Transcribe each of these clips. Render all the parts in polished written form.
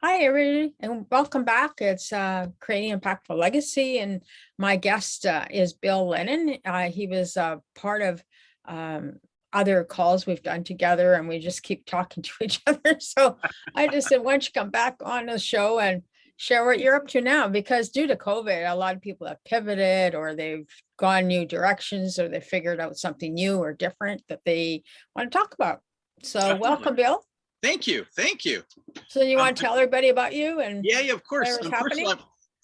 Hi, everybody, and welcome back. It's Creating Impactful Legacy, and my guest is Bill Lennan. He was part of um, other calls we've done together, and we just keep talking to each other. So I just said, why don't you come back on the show and share what you're up to now? Because due to COVID, a lot of people have pivoted, or they've gone new directions, or they figured out something new or different that they want to talk about. So Definitely. welcome, Bill. Thank you. Thank you. So you want to tell everybody about you and Yeah, of course. whatever's First of happening? all,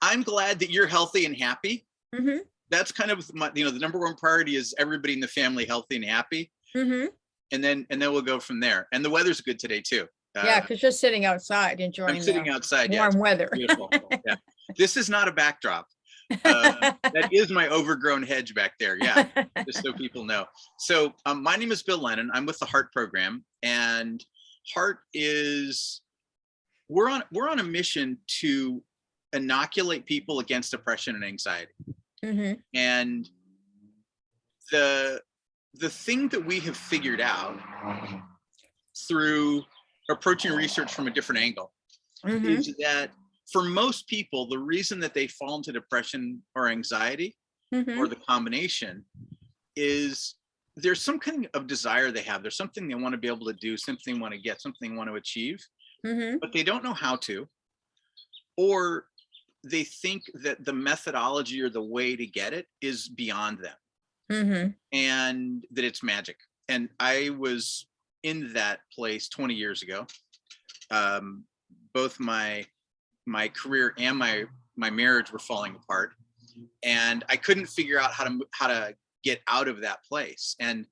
I'm glad that you're healthy and happy. Mm-hmm. That's kind of the number one priority is everybody in the family healthy and happy, Mm-hmm. and then we'll go from there. And the weather's good today too. Yeah, because you're sitting outside I'm enjoying sitting the outside. Yeah, it's warm weather. beautiful. Yeah, this is not a backdrop. That is my overgrown hedge back there. Yeah, just so people know. So my name is Bill Lennan. I'm with the Haert program, and Haert is we're on a mission to inoculate people against depression and anxiety. Mm-hmm. And the thing that we have figured out through approaching research from a different angle Mm-hmm. is that for most people, the reason that they fall into depression or anxiety Mm-hmm. or the combination is there's some kind of desire they have. There's something they want to be able to do, something they want to get, something they want to achieve, Mm-hmm. but they don't know how to, or they think that the methodology or the way to get it is beyond them Mm-hmm. and that it's magic. And I was in that place 20 years ago. Both my career and my marriage were falling apart, and I couldn't figure out how to get out of that place. And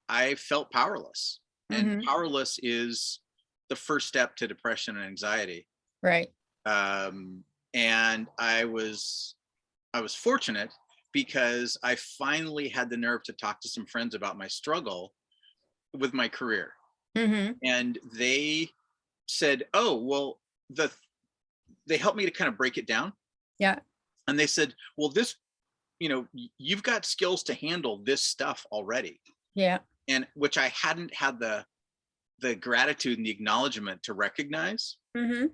I felt powerless. And Mm-hmm. powerless is the first step to depression and anxiety. Right. And I was fortunate because I finally had the nerve to talk to some friends about my struggle with my career. Mm-hmm. And they said, oh, well, they helped me to kind of break it down. Yeah. And they said, well, you've got skills to handle this stuff already. Yeah. And which I hadn't had the gratitude and the acknowledgement to recognize. Mm-hmm.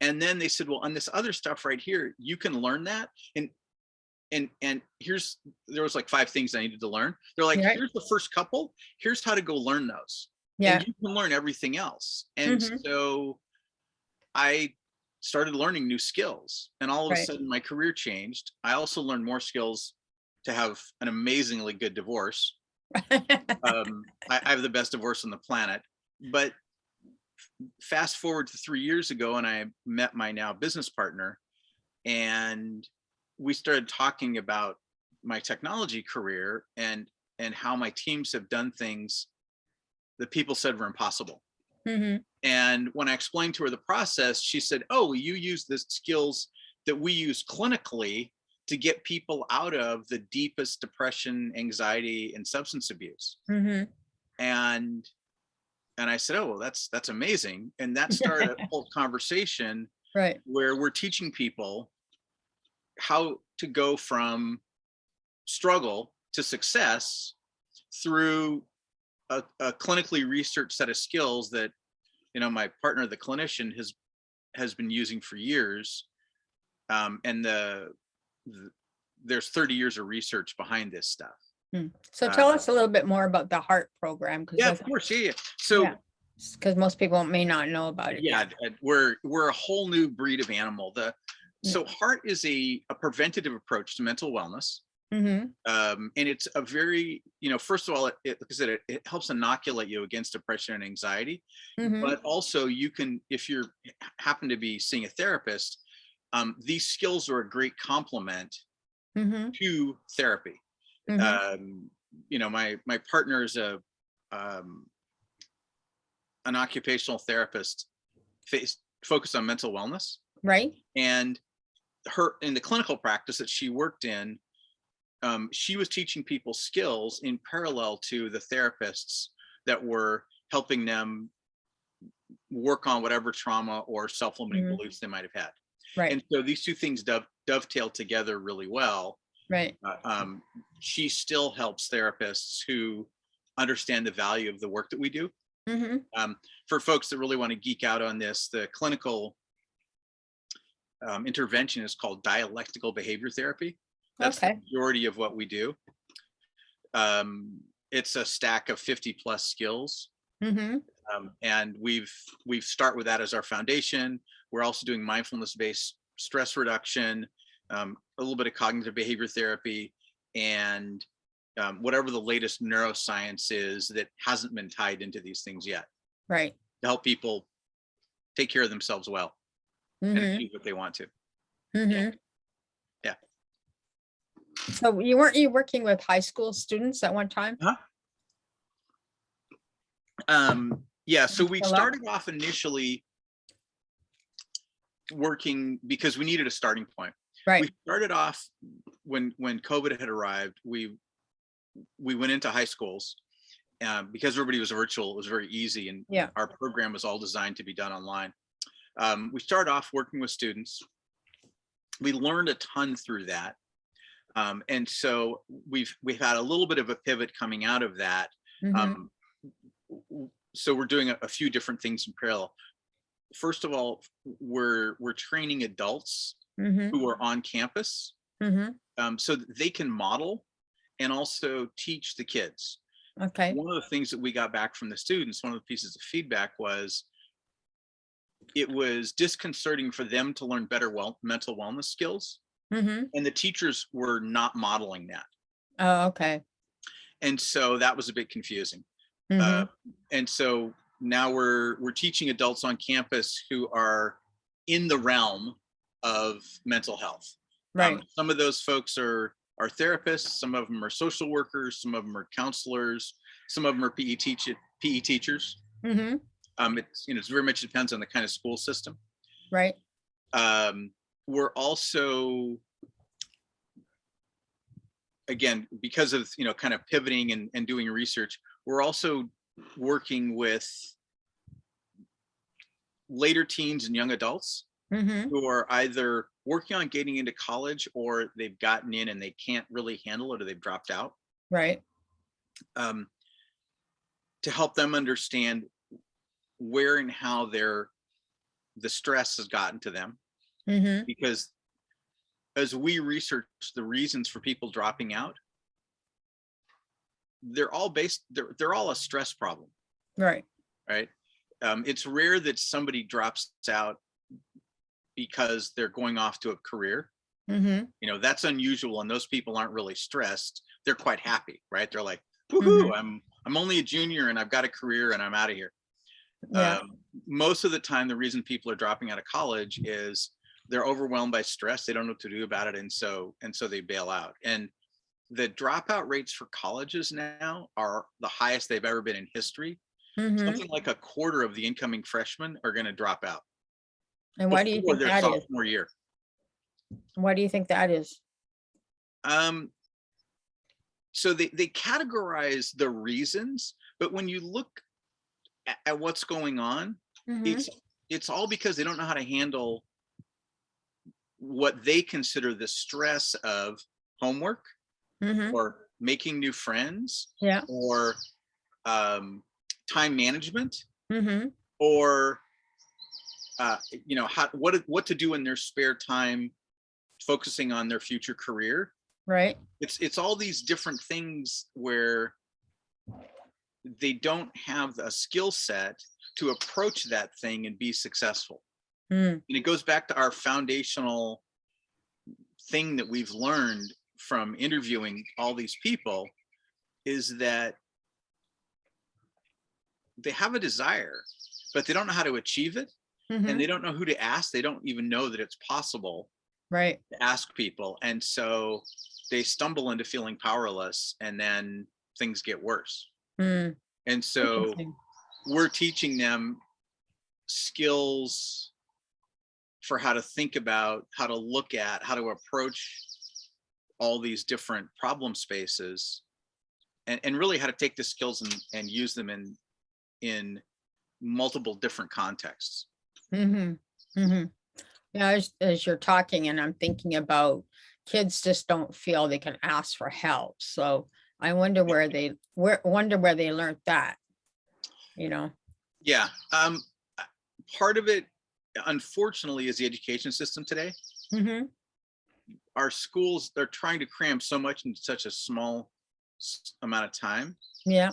And then they said, well, on this other stuff right here, you can learn that. And there was like 5 things I needed to learn. They're like, Right. here's the first couple, here's how to go learn those. Yeah. And you can learn everything else. And Mm-hmm. so I started learning new skills, and all of a Right. sudden my career changed. I also learned more skills to have an amazingly good divorce. I have the best divorce on the planet. But fast forward to 3 years ago, and I met my now business partner, and we started talking about my technology career and how my teams have done things that people said were impossible. Mm-hmm. And when I explained to her the process, she said, oh, you use the skills that we use clinically to get people out of the deepest depression, anxiety, and substance abuse. Mm-hmm. And I said, oh, well, that's amazing. And that started a whole conversation Right. where we're teaching people how to go from struggle to success through a clinically researched set of skills that my partner, the clinician, has been using for years. And there's 30 years of research behind this stuff. So tell us a little bit more about the Haert program, Yeah, of course. Yeah. So because most people may not know about it. Yeah, we're a whole new breed of animal. So Haert is a preventative approach to mental wellness. Mm-hmm. And it's a very, first of all, like I said, it helps inoculate you against depression and anxiety. Mm-hmm. But also you can, if you happen to be seeing a therapist, these skills are a great complement Mm-hmm. to therapy. Mm-hmm. My partner is an occupational therapist focused on mental wellness. Right. And her, in the clinical practice that she worked in, she was teaching people skills in parallel to the therapists that were helping them work on whatever trauma or self-limiting beliefs they might have had. Right. And so these two things dovetail together really well. Right. She still helps therapists who understand the value of the work that we do. Mm-hmm. For folks that really want to geek out on this, the clinical intervention is called dialectical behavior therapy. That's the Okay. majority of what we do. It's a stack of 50 plus skills. Mm-hmm. And we've start with that as our foundation. We're also doing mindfulness based stress reduction, a little bit of cognitive behavior therapy, and whatever the latest neuroscience is that hasn't been tied into these things yet, Right. to help people take care of themselves well and Mm-hmm. achieve what they want to. Mm-hmm. Yeah. So weren't you working with high school students at one time? Huh? Yeah, so we Still up? started off initially working because we needed a starting point. We Right. started off when COVID had arrived. We went into high schools because everybody was virtual. It was very easy, and Yeah. our program was all designed to be done online. We started off working with students. We learned a ton through that, and so we've had a little bit of a pivot coming out of that. Mm-hmm. So we're doing a few different things in parallel. First of all, we're training adults Mm-hmm. who are on campus, Mm-hmm. so that they can model and also teach the kids. Okay. One of the things that we got back from the students, one of the pieces of feedback was it was disconcerting for them to learn better mental wellness skills, Mm-hmm. and the teachers were not modeling that. Oh, okay. And so that was a bit confusing. Mm-hmm. And so now we're teaching adults on campus who are in the realm of mental health. Right. Some of those folks are therapists, some of them are social workers, some of them are counselors, some of them are PE teachers. Mm-hmm. It's very much depends on the kind of school system. Right. We're also, again, because of kind of pivoting and doing research, we're also working with later teens and young adults Mm-hmm. who are either working on getting into college, or they've gotten in and they can't really handle it, or they've dropped out, Right. to help them understand where and how the stress has gotten to them. Mm-hmm. Because as we research the reasons for people dropping out, they're all a stress problem, Right. right? It's rare that somebody drops out because they're going off to a career. Mm-hmm. That's unusual, and those people aren't really stressed. They're quite happy, right? They're like, woohoo, Mm-hmm. I'm only a junior and I've got a career and I'm out of here. Yeah. Most of the time, the reason people are dropping out of college is they're overwhelmed by stress. They don't know what to do about it, and so they bail out. And the dropout rates for colleges now are the highest they've ever been in history. Mm-hmm. Something like a quarter of the incoming freshmen are going to drop out And why do you before think their that is? sophomore year. Why do you think that is? So they categorize the reasons, but when you look at what's going on, Mm-hmm. it's all because they don't know how to handle what they consider the stress of homework, Mm-hmm. or making new friends, Yeah. or time management, Mm-hmm. or what to do in their spare time, focusing on their future career. Right. It's all these different things where they don't have a skill set to approach that thing and be successful. Mm. And it goes back to our foundational thing that we've learned from interviewing all these people, is that they have a desire, but they don't know how to achieve it. Mm-hmm. And they don't know who to ask. They don't even know that it's possible Right. to ask people. And so they stumble into feeling powerless, and then things get worse. Mm. And so Interesting. we're teaching them skills for how to think about, how to look at, how to approach all these different problem spaces, and really how to take the skills and use them in multiple different contexts. Mm-hmm. Mm-hmm. Yeah, as you're talking, and I'm thinking about kids just don't feel they can ask for help. So I wonder where they learned that, Yeah. Part of it unfortunately, is the education system today. Mhm. Our schools, they're trying to cram so much into such a small amount of time, Yeah.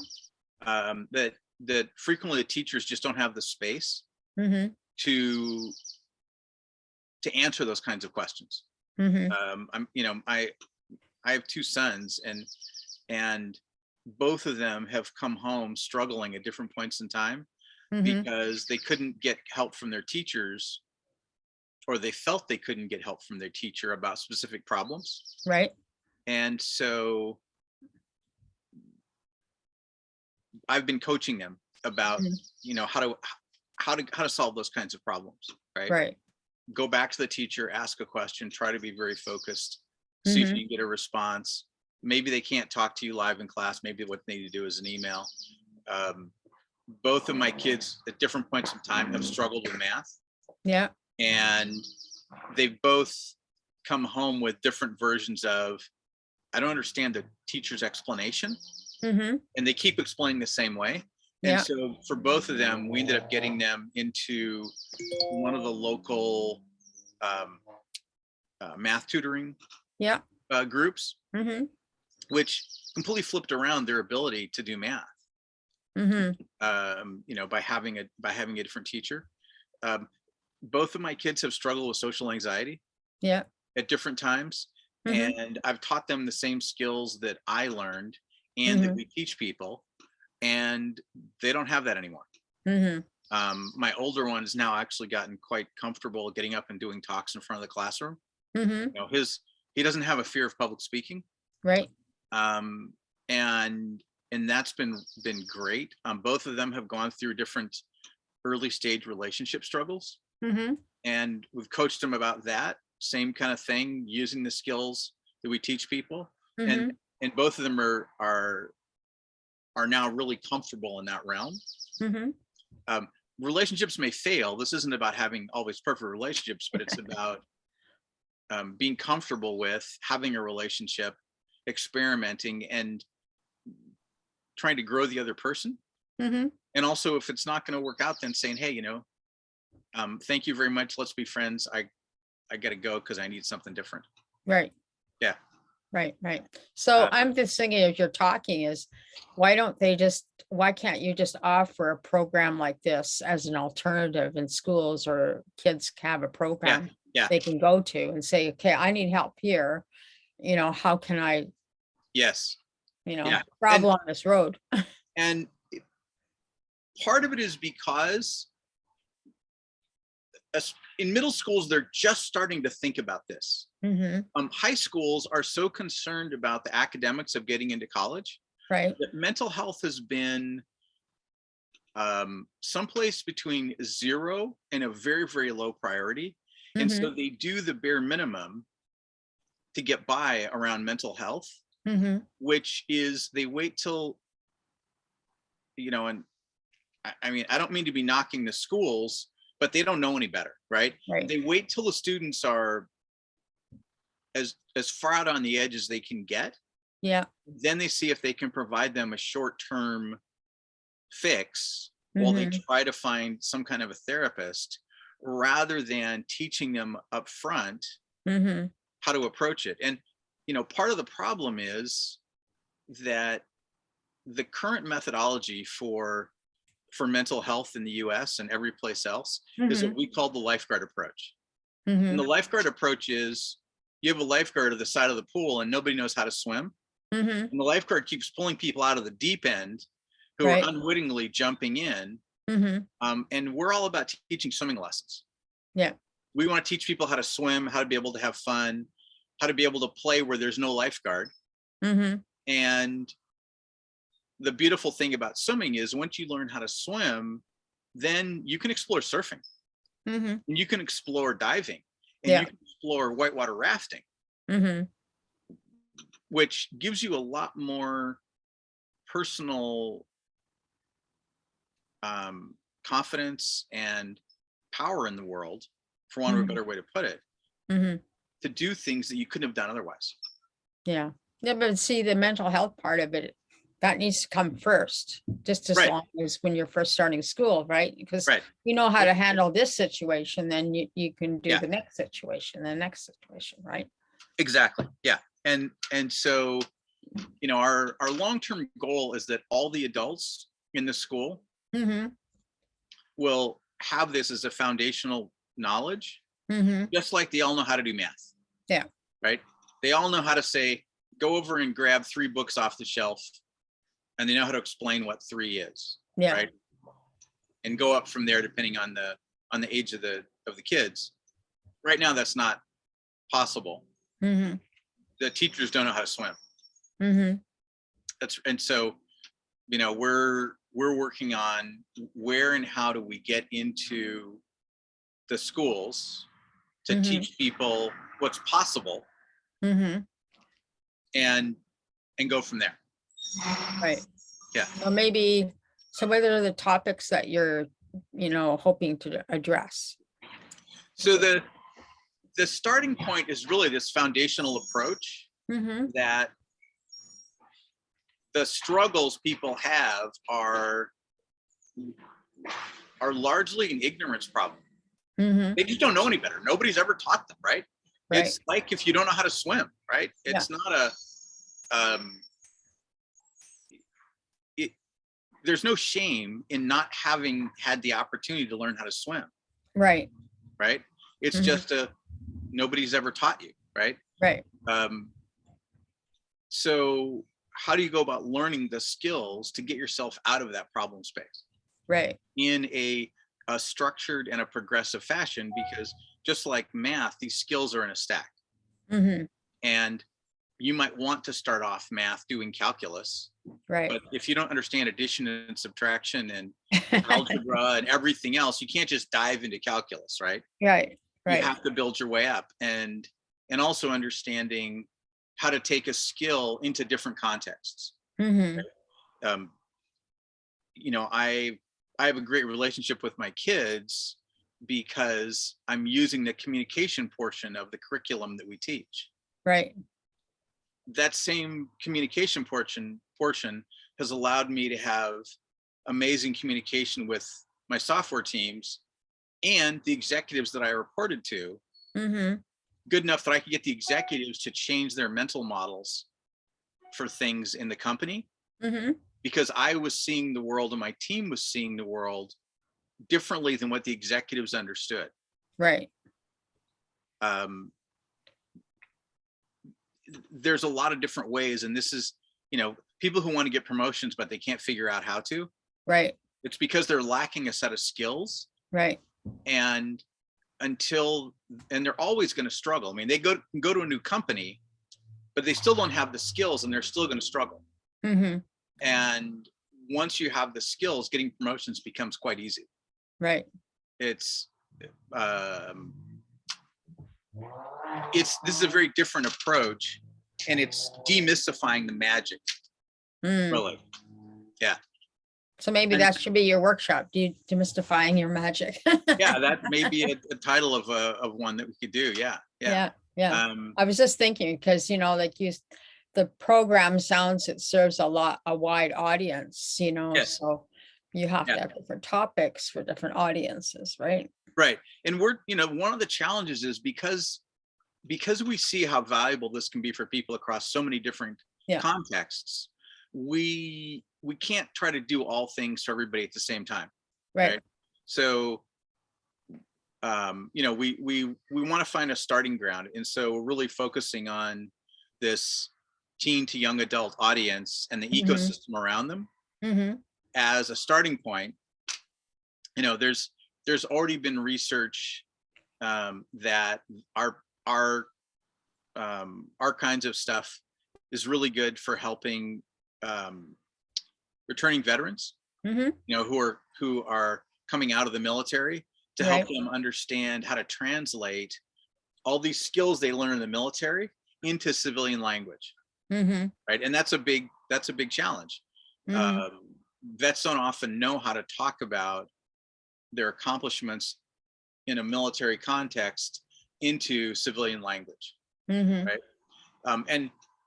that frequently the teachers just don't have the space Mhm. to answer those kinds of questions. Mhm. I have two sons, and both of them have come home struggling at different points in time Mhm. because they couldn't get help from their teachers, or they felt they couldn't get help from their teacher about specific problems. Right. And so I've been coaching them about, Mhm. how to solve those kinds of problems, right? Right. Go back to the teacher, ask a question, try to be very focused, see if you Mhm. can get a response. Maybe they can't talk to you live in class. Maybe what they need to do is an email. Um, Both of my kids at different points in time have struggled with math, Yeah. and they've both come home with different versions of, I don't understand the teacher's explanation, Mhm. and they keep explaining the same way. And Yeah. so for both of them, we ended up getting them into one of the local um, math tutoring Yeah. groups, Mhm. which completely flipped around their ability to do math. Mhm. By having a different teacher. Um, Both of my kids have struggled with social anxiety Yeah. at different times, Mhm. and I've taught them the same skills that I learned and that Mhm. we teach people, and they don't have that anymore. Mhm. My older one has now actually gotten quite comfortable getting up and doing talks in front of the classroom. Mhm. He doesn't have a fear of public speaking, Right. um, and that's been great. Both of them have gone through different early stage relationship struggles, Mhm. and we've coached them about that same kind of thing, using the skills that we teach people, and Mhm. both of them are now really comfortable in that realm. Mhm. Um, Relationships may fail. This isn't about having always perfect relationships, but it's about being comfortable with having a relationship, experimenting, and trying to grow the other person. Mhm. And also, if it's not going to work out, then saying, hey, thank you very much. Let's be friends. I got to go because I need something different. Right. Yeah. Right. Right. So Uh, I'm just thinking as you're talking is why can't you just offer a program like this as an alternative in schools, or kids have a yeah. program Yeah. they can go to and say, okay, I need help here. How can I, Yes. Yeah. And travel on this road? and part of it is because in middle schools they're just starting to think about this. Hmm. High schools are so concerned about the academics of getting into college Right. that mental health has been someplace between zero and a very, very low priority. And so Hmm. they do the bare minimum to get by around mental health, Hmm. which is they wait till, and I mean, I don't mean to be knocking the schools, but they don't know any better, right? Right. They wait till the students are as far out on the edge as they can get. Yeah. Then they see if they can provide them a short-term fix while they Hmm. try to find some kind of a therapist, rather than teaching them up front Hmm. how to approach it. And part of the problem is that the current methodology for mental health in the US and every place else is Hmm. what we call the lifeguard approach. And the Hmm. lifeguard approach is, you have a lifeguard at the side of the pool and nobody knows how to swim. Hmm. And the lifeguard keeps pulling people out of the deep end who are Right. unwittingly jumping in. Hmm. And we're all about teaching swimming lessons. Yeah. We want to teach people how to swim, how to be able to have fun, how to be able to play where there's no lifeguard. Hmm. And the beautiful thing about swimming is once you learn how to swim, then you can explore surfing, Hmm. and you can explore diving, and you Yeah. can explore whitewater rafting, Hmm. which gives you a lot more personal confidence and power in the world, for want of a Hmm. better way to put it, Hmm. to do things that you couldn't have done otherwise. Yeah. Yeah, but see, the mental health part of it That needs to come first, just as Right. long as when you're first starting school, right? Because Right. you know how to handle this situation, then you can do Yeah. the next situation, the next situation, right? Exactly. Yeah. And so, our long-term goal is that all the adults in the school Mm-hmm. will have this as a foundational knowledge, Mm-hmm. just like they all know how to do math. Yeah. Right. They all know how to say, go over and grab 3 books off the shelf, and they know how to explain what 3 is. Yeah. Right. And go up from there depending on the age of the kids. Right now, that's not possible. Mm-hmm. The teachers don't know how to swim. Mm-hmm. And so, we're working on where and how do we get into the schools to Mm-hmm. teach people what's possible, Mm-hmm. and go from there. Right. Yeah. So what are the topics that you're, hoping to address? So the starting point is really this foundational approach Mm-hmm. that the struggles people have are largely an ignorance problem. Mm-hmm. They just don't know any better. Nobody's ever taught them, right? Right. It's like if you don't know how to swim, right? It's not a there's no shame in not having had the opportunity to learn how to swim, Right. right? It's Mhm. just nobody's ever taught you, right? Right. So how do you go about learning the skills to get yourself out of that problem space Right. in a structured and a progressive fashion? Because just like math, these skills are in a stack. Mm-hmm. And you might want to start off math doing calculus, Right. but if you don't understand addition and subtraction and algebra and everything else, you can't just dive into calculus, right? Right. You Right. have to build your way up, and also understanding how to take a skill into different contexts. Mm-hmm. Um, I have a great relationship with my kids because I'm using the communication portion of the curriculum that we teach. Right. That same communication portion has allowed me to have amazing communication with my software teams and the executives that I reported to, Mm-hmm. good enough that I could get the executives to change their mental models for things in the company, Mm-hmm. because I was seeing the world and my team was seeing the world differently than what the executives understood. Right. There's a lot of different ways, and this is, people who want to get promotions but they can't figure out how to. Right. It's because they're lacking a set of skills, Right. and they're always going to struggle. I mean, they go to a new company, but they still don't have the skills, and they're still going to struggle. Mm-hmm. And once you have the skills, getting promotions becomes quite easy. Right. This is a very different approach, and it's demystifying the magic. Really. Yeah. So maybe that should be your workshop, demystifying your magic. Yeah, that may be a title of one that we could do. Yeah. Yeah. I was just thinking, because the program it serves a wide audience, Yes. so you have to have different topics for different audiences, right? Right. And we're, one of the challenges is because we see how valuable this can be for people across so many different contexts, we can't try to do all things for everybody at the same time. Right. So, we want to find a starting ground. And so we're really focusing on this teen to young adult audience and the Mm-hmm. ecosystem around them Mm-hmm. as a starting point. There's already been research that our kinds of stuff is really good for helping returning veterans, Mm-hmm. who are coming out of the military, to help them understand how to translate all these skills they learn in the military into civilian language. Mm-hmm. Right. And that's a big challenge. Mm-hmm. Vets don't often know how to talk about their accomplishments in a military context into civilian language. Mm-hmm. Right.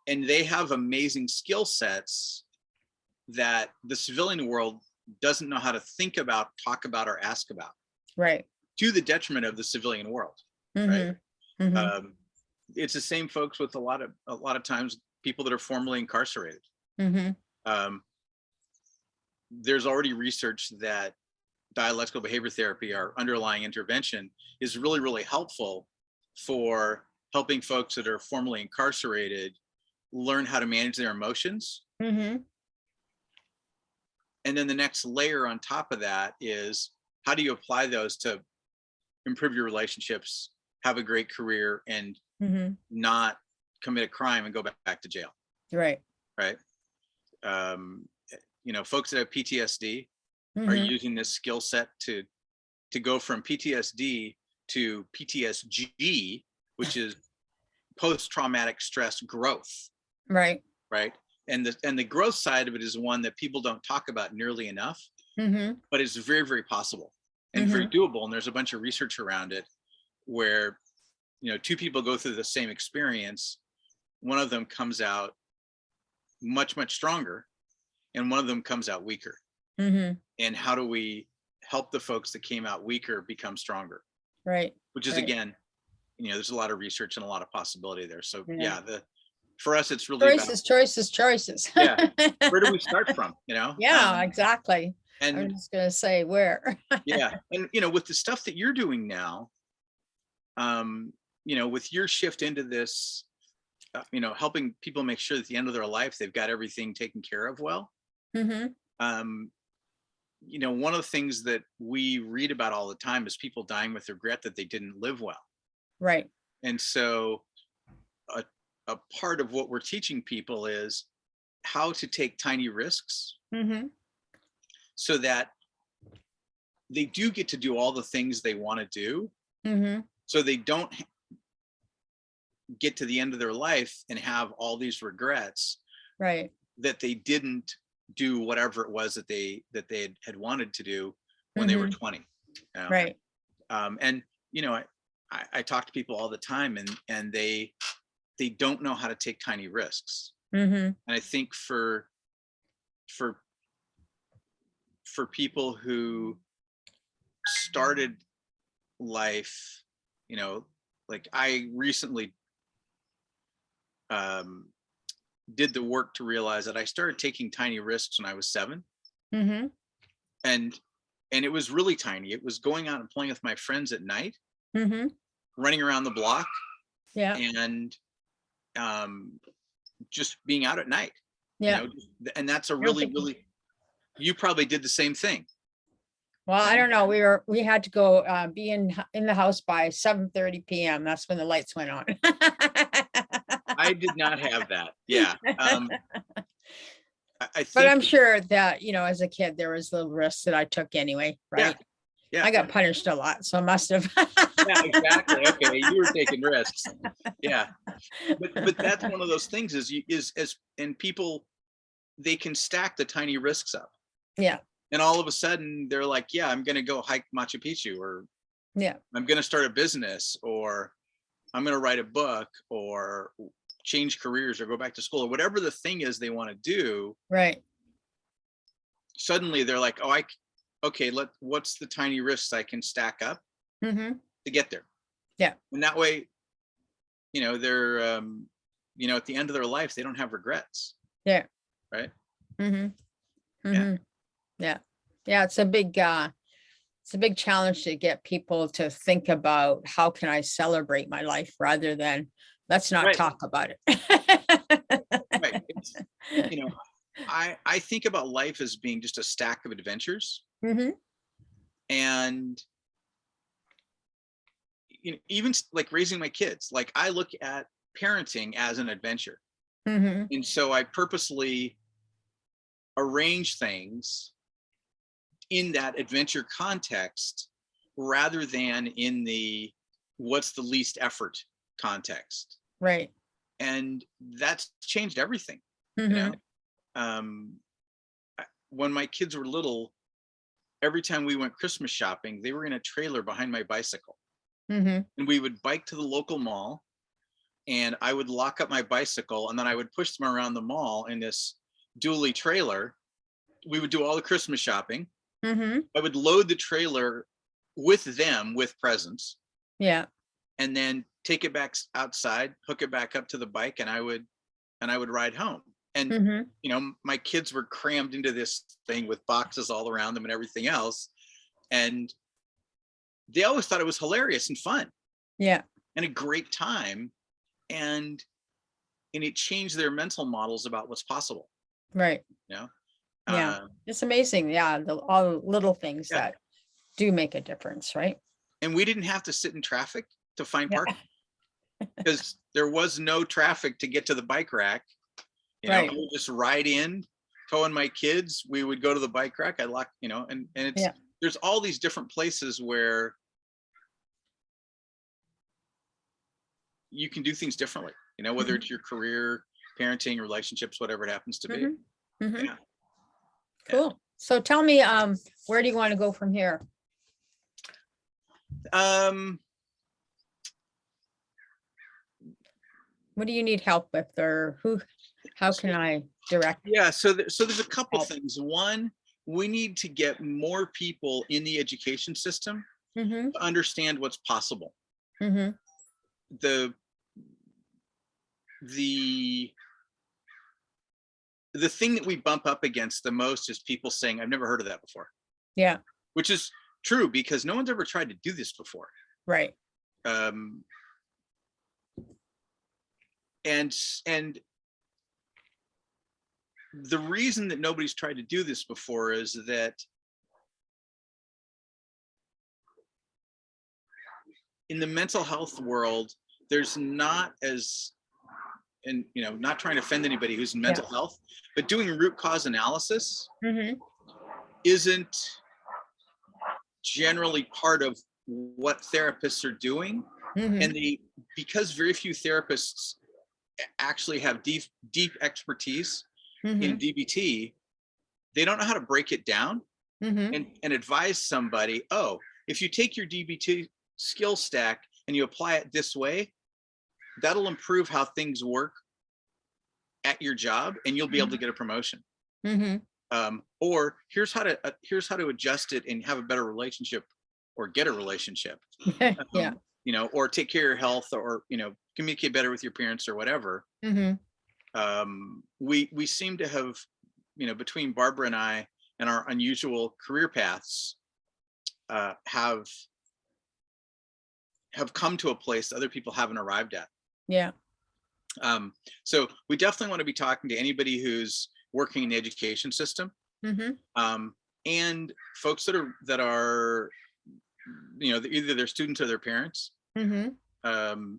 And they have amazing skill sets that the civilian world doesn't know how to think about, talk about, or ask about, Right. to the detriment of the civilian world, right? Mm-hmm. Mm-hmm. It's the same folks with a lot of times people that are formerly incarcerated. Mm-hmm. Um, there's already research that dialectical behavior therapy, our underlying intervention, is really, really helpful for helping folks that are formerly incarcerated learn how to manage their emotions. Mm-hmm. And then the next layer on top of that is, how do you apply those to improve your relationships, have a great career, and Mm-hmm. not commit a crime and go back to jail, Right. right? Um, folks that have PTSD are Mm-hmm. using this skill set to go from PTSD to PTSG, which is post-traumatic stress growth, Right. right? And the growth side of it is one that people don't talk about nearly enough, Mm-hmm. but it's very, very possible and very doable. And there's a bunch of research around it where, two people go through the same experience. One of them comes out much, much stronger, and one of them comes out weaker. Mm-hmm. And how do we help the folks that came out weaker become stronger? Right. Which is, Right. again, there's a lot of research and a lot of possibility there. So Yeah. for us, it's really about, Choices. yeah, where do we start from? Yeah, exactly. I And was just gonna say where. yeah, and with the stuff that you're doing now, with your shift into this, helping people make sure that at the end of their life they've got everything taken care of well. Mm-hmm. um, one of the things that we read about all the time is people dying with regret that they didn't live well. Right. And so a part of what we're teaching people is how to take tiny risks, Mm-hmm. so that they do get to do all the things they want to do, Mm-hmm. so they don't get to the end of their life and have all these regrets Right. that they didn't do whatever it was that they had wanted to do when they were Mm-hmm. 20. Right. And I talk to people all the time, and they don't know how to take tiny risks. Mm-hmm. And I think for people who started life, like I recently did the work to realize that I started taking tiny risks when I was 7. Mm-hmm. And it was really tiny. It was going out and playing with my friends at night, Mm-hmm. running around the block, Yeah. and just being out at night. Yeah. And that's a I don't really, think- really, you probably did the same thing. Well, I don't know. We had to go be in the house by 7:30 p.m. That's when the lights went on. I did not have that. Yeah. I But think, I'm sure that, as a kid, there was little risks that I took anyway, right? yeah, I got punished a lot, so I must have. yeah, exactly. Okay, you were taking risks. Yeah, but that's one of those things and people, they can stack the tiny risks up, Yeah. and all of a sudden they're like, yeah, I'm going to go hike Machu Picchu, or Yeah. I'm going to start a business, or I'm going to write a book, or change careers, or go back to school, or whatever the thing is they want to do. Right. Suddenly they're like, oh, okay, what's the tiny risks I can stack up Mm-hmm. to get there? Yeah. And that way, they're, at the end of their life, they don't have regrets. Yeah. Right. Mm-hmm. Yeah. Mm-hmm. Yeah. Yeah. It's a big challenge to get people to think about how can I celebrate my life rather than let's not Right. talk about it. Right. It's, I think about life as being just a stack of adventures. Mm-hmm. And even like raising my kids, like I look at parenting as an adventure. Mm-hmm. And so I purposely arrange things in that adventure context rather than in the what's the least effort context. Right. And that's changed everything. Mm-hmm. When my kids were little, every time we went Christmas shopping, they were in a trailer behind my bicycle. Mm-hmm. And we would bike to the local mall, and I would lock up my bicycle, and then I would push them around the mall in this dually trailer, we would do all the Christmas shopping. Mm-hmm. I would load the trailer with them with presents, Yeah. and then take it back outside, hook it back up to the bike, and I would ride home. And Mm-hmm. you know, my kids were crammed into this thing with boxes all around them and everything else, and they always thought it was hilarious and fun Yeah. and a great time, and it changed their mental models about what's possible. Right. You know, Yeah. It's amazing. Yeah. All the little things Yeah. that do make a difference, right? and we didn't have to sit in traffic to find parking because there was no traffic to get to the bike rack. You know, Right. I would just ride in, towing my kids. We would go to the bike rack. I lock, you know, and it's Yeah. there's all these different places where you can do things differently. You know, whether it's your career, parenting, relationships, whatever it happens to be. Mm-hmm. Mm-hmm. Yeah. Cool. So tell me, where do you want to go from here? What do you need help with, or how can I direct? Yeah. So there's a couple Help. things. One, we need to get more people in the education system Mm-hmm. to understand what's possible. Mm-hmm. The thing that we bump up against the most is people saying, I've never heard of that before. Yeah. Which is true, because no one's ever tried to do this before. Right. And the reason that nobody's tried to do this before is that in the mental health world, there's not as, and you know, not trying to offend anybody who's in mental health, but doing root cause analysis Mm-hmm. isn't generally part of what therapists are doing. Mm-hmm. And because very few therapists actually have deep expertise Mm-hmm. in DBT, they don't know how to break it down Mm-hmm. and advise somebody, oh, if you take your DBT skill stack and you apply it this way, that'll improve how things work at your job, and you'll be able to get a promotion. Mm-hmm. Or here's how to adjust it and have a better relationship, or get a relationship. Yeah. You know, or take care of your health, or you know, communicate better with your parents, or whatever. Mm-hmm. We seem to have, you know, between Barbara and I and our unusual career paths, have come to a place that other people haven't arrived at. Yeah. So we definitely want to be talking to anybody who's working in the education system, Mm-hmm. and folks that are, you know, either their students or their parents. Mm-hmm.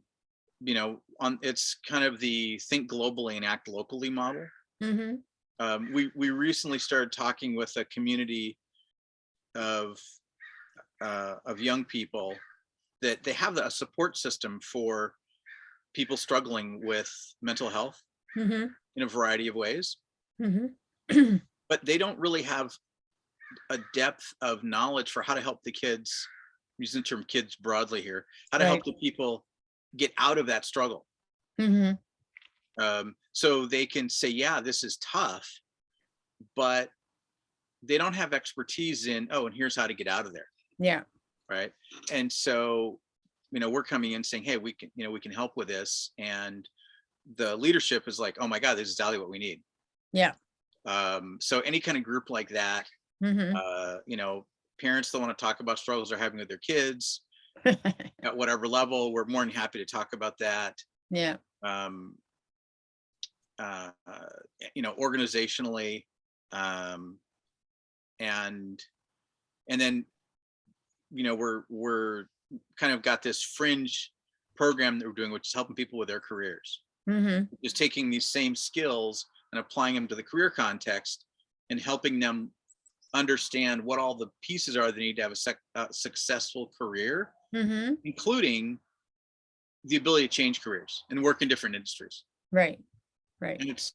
You know, it's kind of the think globally and act locally model. Mm-hmm. We recently started talking with a community of young people that they have a support system for people struggling with mental health Mm-hmm. in a variety of ways, Mm-hmm. but they don't really have a depth of knowledge for how to help the kids, using the term kids broadly here, how to help the people get out of that struggle. Mm-hmm. So they can say, yeah, this is tough, but they don't have expertise in, oh, and here's how to get out of there. Yeah. Right. And so, you know, we're coming in saying, hey, we can help with this. And the leadership is like, oh my God, this is exactly what we need. Yeah. So any kind of group like that, Mm-hmm. you know, parents that want to talk about struggles they're having with their kids at whatever level, we're more than happy to talk about that. Yeah. You know, organizationally, and then, you know, we're kind of got this fringe program that we're doing, which is helping people with their careers. Mm-hmm. Just taking these same skills and applying them to the career context and helping them understand what all the pieces are they need to have a successful career, Mm-hmm. including the ability to change careers and work in different industries. Right. Right. And it's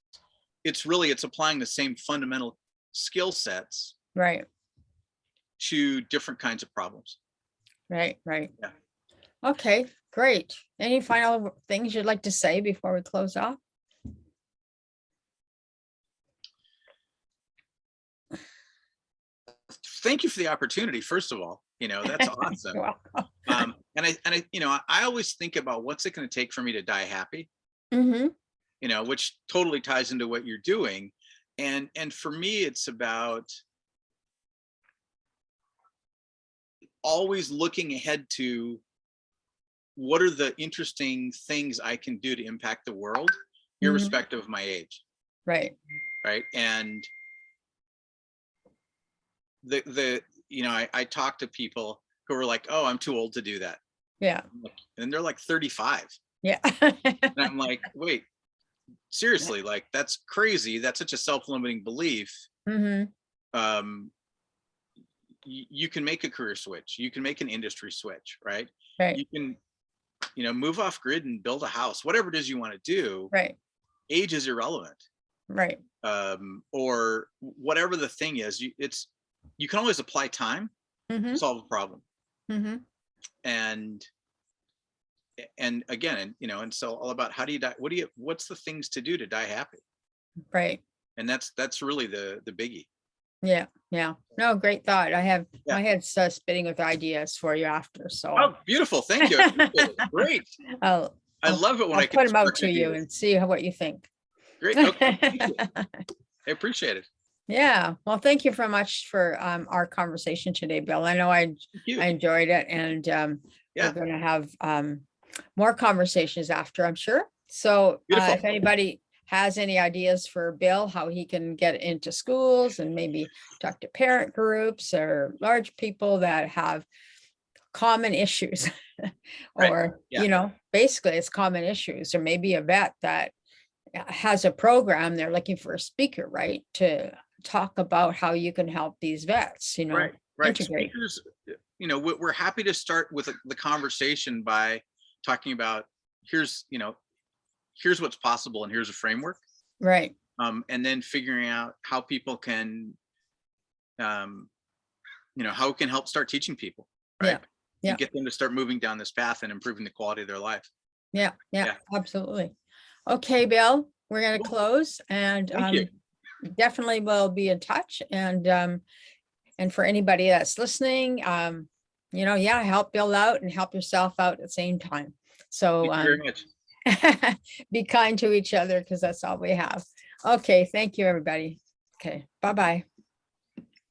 applying the same fundamental skill sets Right. to different kinds of problems. Right. Right. Yeah. Okay, great. Any final things you'd like to say before we close off? thank you for the opportunity. First of all, that's awesome. You're welcome. I always think about what's it going to take for me to die happy, Mm-hmm. which totally ties into what you're doing. And for me, it's about always looking ahead to what are the interesting things I can do to impact the world, irrespective of my age. Right. Right. And I talk to people who are like, oh, I'm too old to do that. Yeah. And they're like 35. Yeah. And I'm like, wait, seriously, like, that's crazy. That's such a self-limiting belief. Mm-hmm. You can make a career switch. You can make an industry switch, right? Right. You can, move off grid and build a house, whatever it is you want to do. Right. Age is irrelevant. Right. Or whatever the thing is, you can always apply time Mm-hmm. to solve a problem. Mm-hmm. And again, and so all about how do you die? What's the things to do to die happy? Right. And that's really the biggie. Yeah. Yeah. No, great thought. I have Yeah. my head's spitting with ideas for you after. So Oh, beautiful. Thank you. I appreciate it. Great. I love it when I'll I can put them out spark to you ideas. and see what you think. Great. Okay. Thank you. I appreciate it. Yeah. Well, thank you very much for our conversation today, Bill. I know I Thank you. enjoyed it, and Yeah. we're going to have more conversations after, I'm sure. So Beautiful. if anybody has any ideas for Bill, how he can get into schools and maybe talk to parent groups or large people that have common issues Right. or, Yeah. basically it's common issues, or maybe a vet that has a program, they're looking for a speaker, right? To talk about how you can help these vets, Right. integrate. Speakers, we're happy to start with the conversation by talking about here's what's possible and here's a framework. Right. And then figuring out how people can, how it can help start teaching people, right? Yeah. And get them to start moving down this path and improving the quality of their life. Yeah. Yeah. Absolutely. Okay, Bill, we're going to Cool. close, and Thank you. definitely will be in touch. And for anybody that's listening, help Bill out and help yourself out at the same time. So Thank you very much. be kind to each other, because that's all we have. Okay. Thank you, everybody. Okay. Bye-bye.